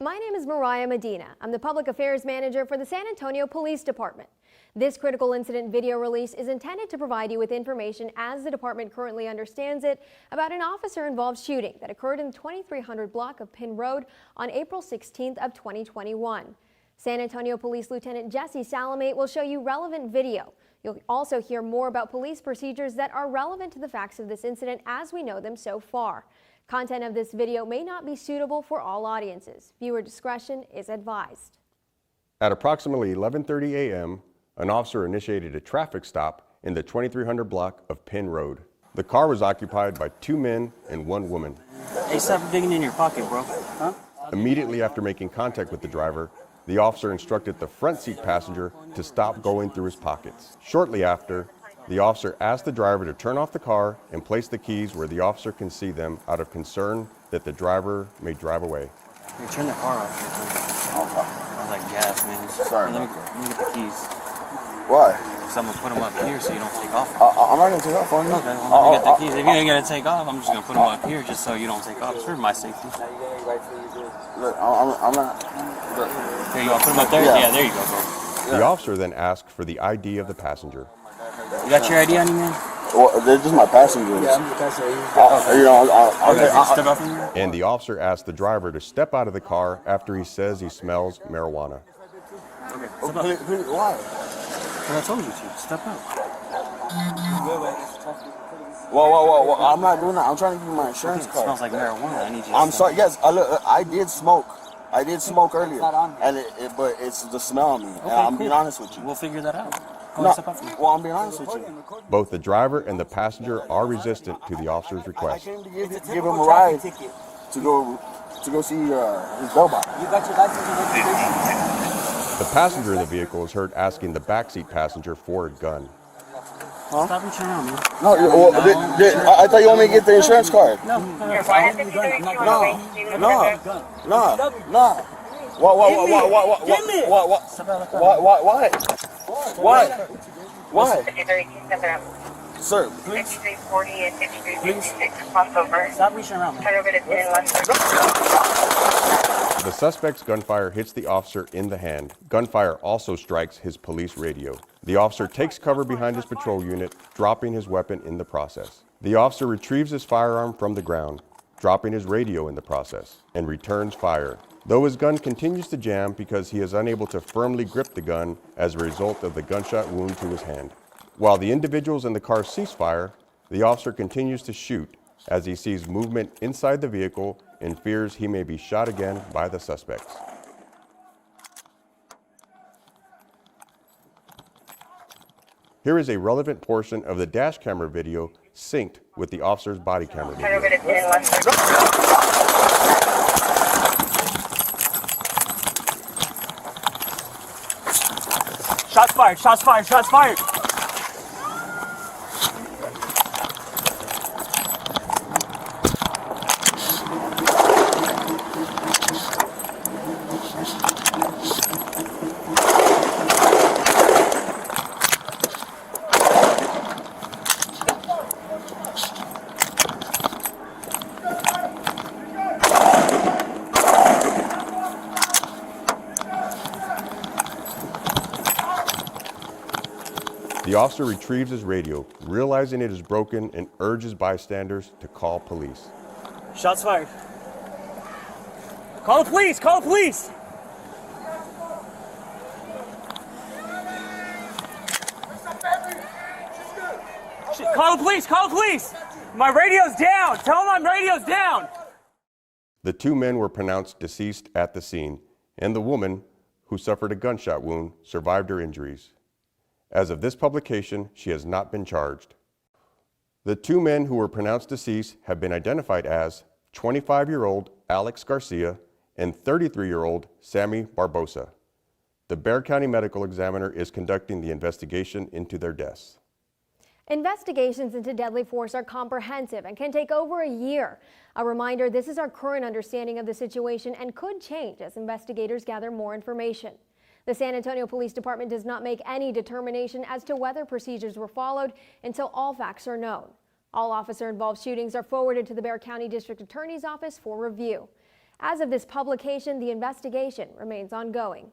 My name is Mariah Medina. I'm the Public Affairs Manager for the San Antonio Police Department. This critical incident video release is intended to provide you with information as the department currently understands it about an officer-involved shooting that occurred in the 2300 block of Penn Road on April 16th of 2021. San Antonio Police Lieutenant Jesse Salamate will show you relevant video. You'll also hear more about police procedures that are relevant to the facts of this incident as we know them so far. Content of this video may not be suitable for all audiences. Viewer discretion is advised. At approximately 11:30 a.m., an officer initiated a traffic stop in the 2300 block of Penn Road. The car was occupied by 2 men and 1 woman. Hey, stop digging in your pocket, bro. Huh? Immediately after making contact with the driver, the officer instructed the front seat passenger to stop going through his pockets. Shortly after, the officer asked the driver to turn off the car and place the keys where the officer can see them out of concern that the driver may drive away. Hey, turn the car off. I was like gas, man. Sorry. Let me get the keys. Why? So I'm gonna put them up here so you don't take off. I'm not gonna take off on you. Okay, well, let me get the keys. If you ain't gonna take off, I'm just gonna put them up here just so you don't take off. It's for my safety. Look, I'm not. Look. There you go. Put them up there. Yeah, there you go, bro. The officer then asked for the ID of the passenger. You got your ID on you, man? Well, they're just my passengers. Yeah, I'm the passenger. Step out from here. And the officer asked the driver to step out of the car after he says he smells marijuana. Okay. Why? Well, I told you to. Step out. Whoa. I'm not doing that. I'm trying to give you my insurance card. It smells like marijuana. I need you to I'm stop. sorry. Yes, I did smoke. I did smoke earlier. And but it's the smell on me. Okay, and I'm cool. being honest with you. We'll figure that out. No, Step out from here. well, I'm being honest with you. Both the driver and the passenger are resistant to the officer's I request. came to give him a ride to go see his bell bottom. You got your license and registration? The passenger in the vehicle is heard asking the backseat passenger for a gun. Huh? Stop reaching around, man. No, I thought you want me to get the insurance card. No. Why? Sir, please. 5340 and 5356 crossover. Stop reaching around, man. Turn over to 10 The suspect's gunfire hits the officer in the hand. Gunfire also strikes his police radio. The officer takes cover behind his patrol unit, dropping his weapon in the process. The officer retrieves his firearm from the ground, dropping his radio in the process, and returns fire. Though his gun continues to jam because he is unable to firmly grip the gun as a result of the gunshot wound to his hand. While the individuals in the car cease fire, the officer continues to shoot as he sees movement inside the vehicle and fears he may be shot again by the suspects. Here is a relevant portion of the dash camera video synced with the officer's body camera Turn over video. to 10 Shots fired, shots fired, shots fired. The officer retrieves his radio, realizing it is broken, and urges bystanders to call police. Shots fired. Call the police, call the police. Call the police, call the police. My radio's down. Tell them my radio's down. The 2 men were pronounced deceased at the scene, and the woman, who suffered a gunshot wound, survived her injuries. As of this publication, she has not been charged. The 2 men who were pronounced deceased have been identified as 25-year-old Alex Garcia and 33-year-old Sammy Barbosa. The Bexar County Medical Examiner is conducting the investigation into their deaths. Investigations into deadly force are comprehensive and can take over a year. A reminder, this is our current understanding of the situation and could change as investigators gather more information. The San Antonio Police Department does not make any determination as to whether procedures were followed until all facts are known. All officer-involved shootings are forwarded to the Bexar County District Attorney's Office for review. As of this publication, the investigation remains ongoing.